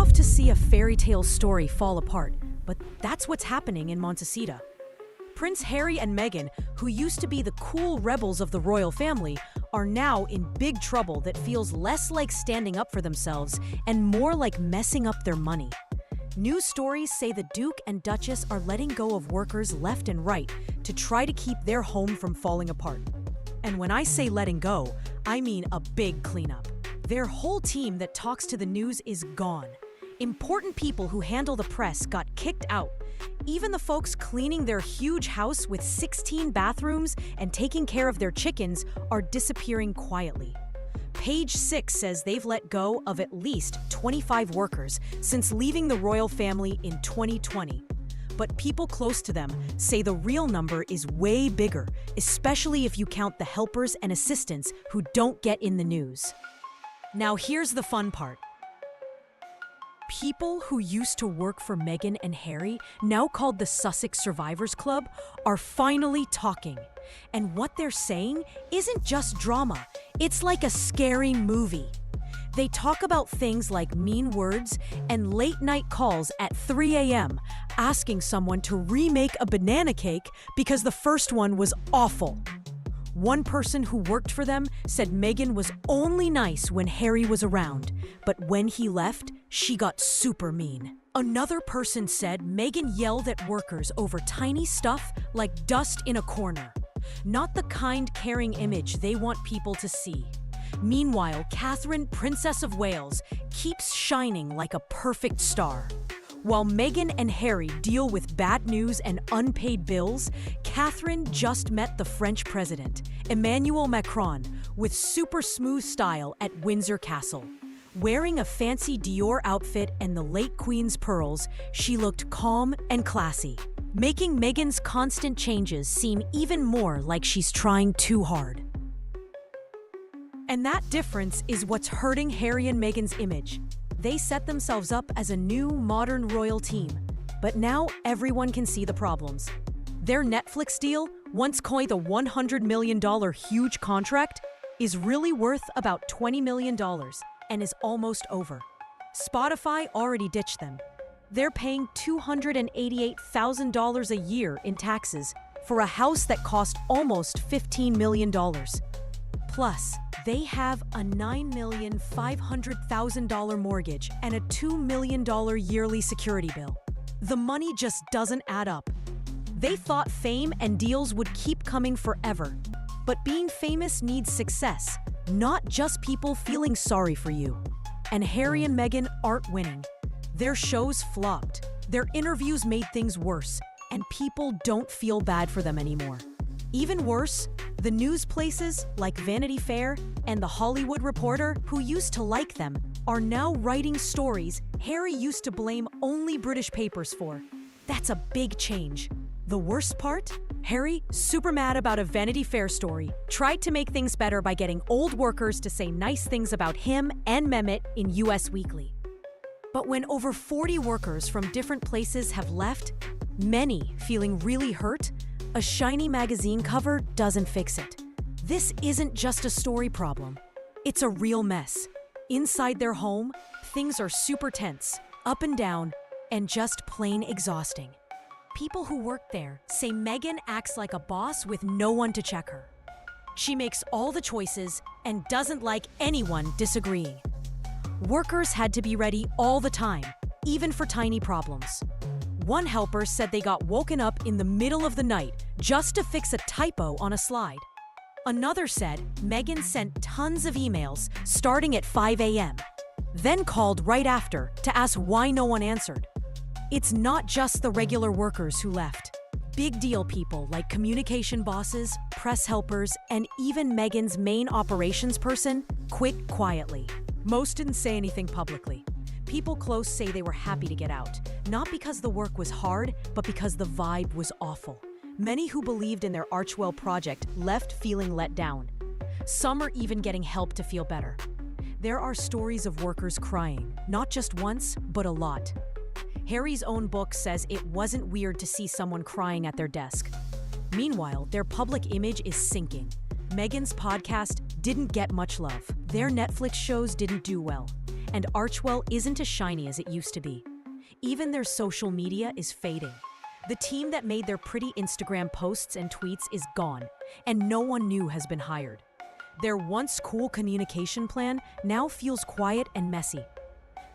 love to see a fairy tale story fall apart, but that's what's happening in Montecito. Prince Harry and Meghan, who used to be the cool rebels of the royal family, are now in big trouble that feels less like standing up for themselves and more like messing up their money. News stories say the Duke and Duchess are letting go of workers left and right to try to keep their home from falling apart. And when I say letting go, I mean a big cleanup. Their whole team that talks to the news is gone. Important people who handle the press got kicked out. Even the folks cleaning their huge house with 16 bathrooms and taking care of their chickens are disappearing quietly. Page 6 says they've let go of at least 25 workers since leaving the royal family in 2020. But people close to them say the real number is way bigger, especially if you count the helpers and assistants who don't get in the news. Now here's the fun part. People who used to work for Meghan and Harry, now called the Sussex Survivors Club, are finally talking. And what they're saying isn't just drama, it's like a scary movie. They talk about things like mean words and late-night calls at 3 a.m. asking someone to remake a banana cake because the first one was awful. One person who worked for them said Meghan was only nice when Harry was around, but when he left, she got super mean. Another person said Meghan yelled at workers over tiny stuff like dust in a corner. Not the kind, caring image they want people to see. Meanwhile, Catherine, Princess of Wales, keeps shining like a perfect star. While Meghan and Harry deal with bad news and unpaid bills, Catherine just met the French president, Emmanuel Macron, with super smooth style at Windsor Castle. Wearing a fancy Dior outfit and the late Queen's pearls, she looked calm and classy, making Meghan's constant changes seem even more like she's trying too hard. And that difference is what's hurting Harry and Meghan's image. They set themselves up as a new, modern royal team, but now everyone can see the problems. Their Netflix deal, once coined a $100 million huge contract, is really worth about $20 million and is almost over. Spotify already ditched them. They're paying $288,000 a year in taxes for a house that cost almost $15 million. Plus, they have a $9,500,000 mortgage and a $2 million yearly security bill. The money just doesn't add up. They thought fame and deals would keep coming forever. But being famous needs success, not just people feeling sorry for you. And Harry and Meghan aren't winning. Their shows flopped. Their interviews made things worse, and people don't feel bad for them anymore. Even worse, the news places like Vanity Fair and The Hollywood Reporter, who used to like them, are now writing stories Harry used to blame only British papers for. That's a big change. The worst part? Harry, super mad about a Vanity Fair story, tried to make things better by getting old workers to say nice things about him and Mehmet in US Weekly. But when over 40 workers from different places have left, many feeling really hurt, a shiny magazine cover doesn't fix it. This isn't just a story problem. It's a real mess. Inside their home, things are super tense, up and down, and just plain exhausting. People who work there say Meghan acts like a boss with no one to check her. She makes all the choices and doesn't like anyone disagreeing. Workers had to be ready all the time, even for tiny problems. One helper said they got woken up in the middle of the night just to fix a typo on a slide. Another said Meghan sent tons of emails starting at 5 a.m., then called right after to ask why no one answered. It's not just the regular workers who left. Big deal people like communication bosses, press helpers, and even Meghan's main operations person quit quietly. Most didn't say anything publicly. People close say they were happy to get out, not because the work was hard, but because the vibe was awful. Many who believed in their Archewell project left feeling let down. Some are even getting help to feel better. There are stories of workers crying, not just once, but a lot. Harry's own book says it wasn't weird to see someone crying at their desk. Meanwhile, their public image is sinking. Meghan's podcast didn't get much love. Their Netflix shows didn't do well. and Archewell isn't as shiny as it used to be. Even their social media is fading. The team that made their pretty Instagram posts and tweets is gone, and no one new has been hired. Their once cool communication plan now feels quiet and messy.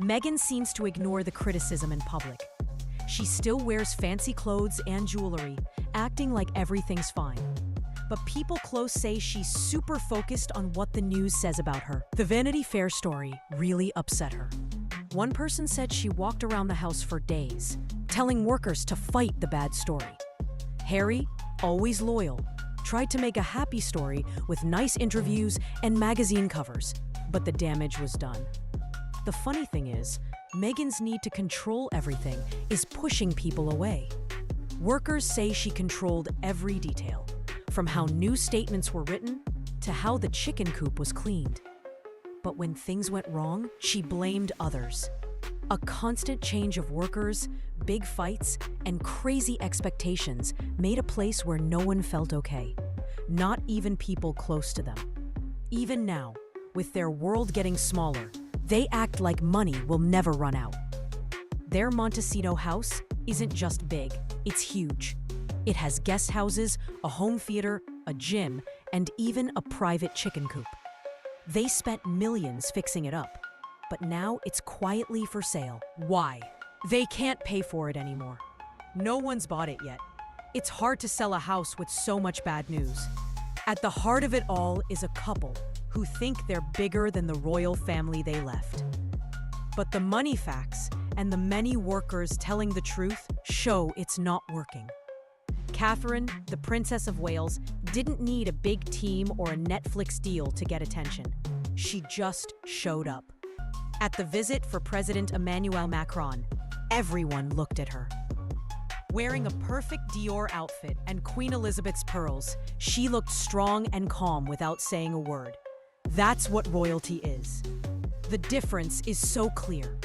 Meghan seems to ignore the criticism in public. She still wears fancy clothes and jewelry, acting like everything's fine. But people close say she's super focused on what the news says about her. The Vanity Fair story really upset her. One person said she walked around the house for days, telling workers to fight the bad story. Harry, always loyal, tried to make a happy story with nice interviews and magazine covers, but the damage was done. The funny thing is, Meghan's need to control everything is pushing people away. Workers say she controlled every detail, from how new statements were written to how the chicken coop was cleaned. But when things went wrong, she blamed others. A constant change of workers, big fights, and crazy expectations made a place where no one felt okay, not even people close to them. Even now, with their world getting smaller, they act like money will never run out. Their Montecito house isn't just big, it's huge. It has guest houses, a home theater, a gym, and even a private chicken coop. They spent millions fixing it up, but now it's quietly for sale. Why? They can't pay for it anymore. No one's bought it yet. It's hard to sell a house with so much bad news. At the heart of it all is a couple who think they're bigger than the royal family they left. But the money facts and the many workers telling the truth show it's not working. Catherine, the Princess of Wales, didn't need a big team or a Netflix deal to get attention. She just showed up. At the visit for President Emmanuel Macron, everyone looked at her. Wearing a perfect Dior outfit and Queen Elizabeth's pearls, she looked strong and calm without saying a word. That's what royalty is. The difference is so clear.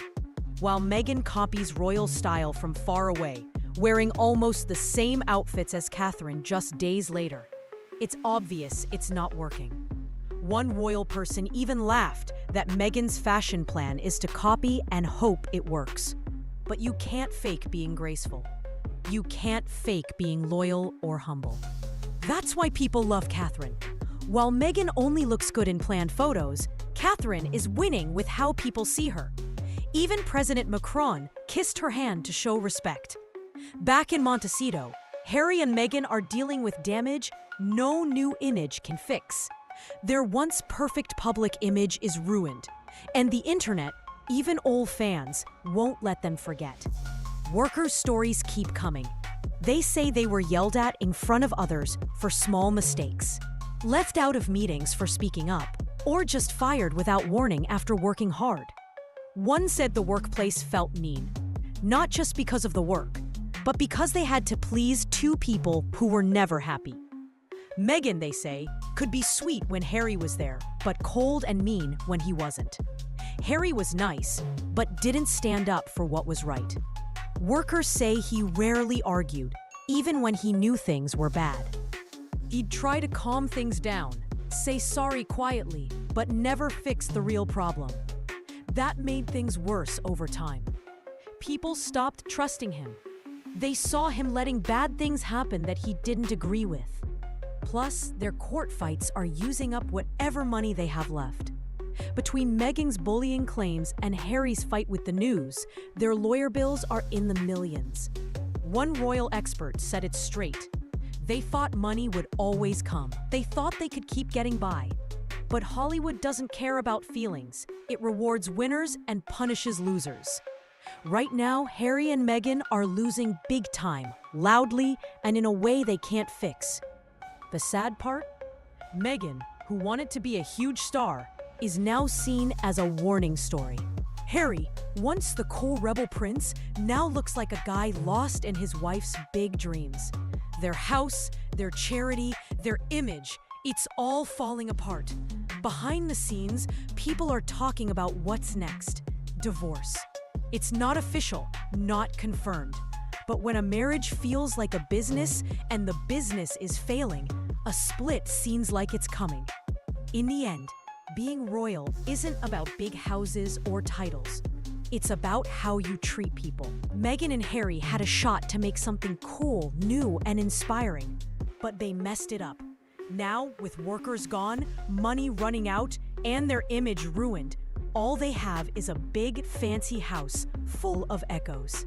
While Meghan copies royal style from far away, wearing almost the same outfits as Catherine just days later, it's obvious it's not working. One royal person even laughed that Meghan's fashion plan is to copy and hope it works. But you can't fake being graceful. You can't fake being loyal or humble. That's why people love Catherine. While Meghan only looks good in planned photos, Catherine is winning with how people see her. Even President Macron kissed her hand to show respect. Back in Montecito, Harry and Meghan are dealing with damage no new image can fix. Their once perfect public image is ruined, and the internet, even old fans, won't let them forget. Workers' stories keep coming. They say they were yelled at in front of others for small mistakes, left out of meetings for speaking up, or just fired without warning after working hard. One said the workplace felt mean, not just because of the work, but because they had to please two people who were never happy. Meghan, they say, could be sweet when Harry was there, but cold and mean when he wasn't. Harry was nice, but didn't stand up for what was right. Workers say he rarely argued, even when he knew things were bad. He'd try to calm things down, say sorry quietly, but never fix the real problem. That made things worse over time. People stopped trusting him. They saw him letting bad things happen that he didn't agree with. Plus, their court fights are using up whatever money they have left. Between Meghan's bullying claims and Harry's fight with the news, their lawyer bills are in the millions. One royal expert said it straight. They thought money would always come. They thought they could keep getting by. But Hollywood doesn't care about feelings. It rewards winners and punishes losers. Right now, Harry and Meghan are losing big time, loudly, and in a way they can't fix. The sad part? Meghan, who wanted to be a huge star, is now seen as a warning story. Harry, once the cool rebel prince, now looks like a guy lost in his wife's big dreams. Their house, their charity, their image, it's all falling apart. Behind the scenes, people are talking about what's next. Divorce. It's not official, not confirmed. But when a marriage feels like a business and the business is failing, a split seems like it's coming. In the end, Being royal isn't about big houses or titles. It's about how you treat people. Meghan and Harry had a shot to make something cool, new, and inspiring, but they messed it up. Now, with workers gone, money running out, and their image ruined, all they have is a big, fancy house full of echoes.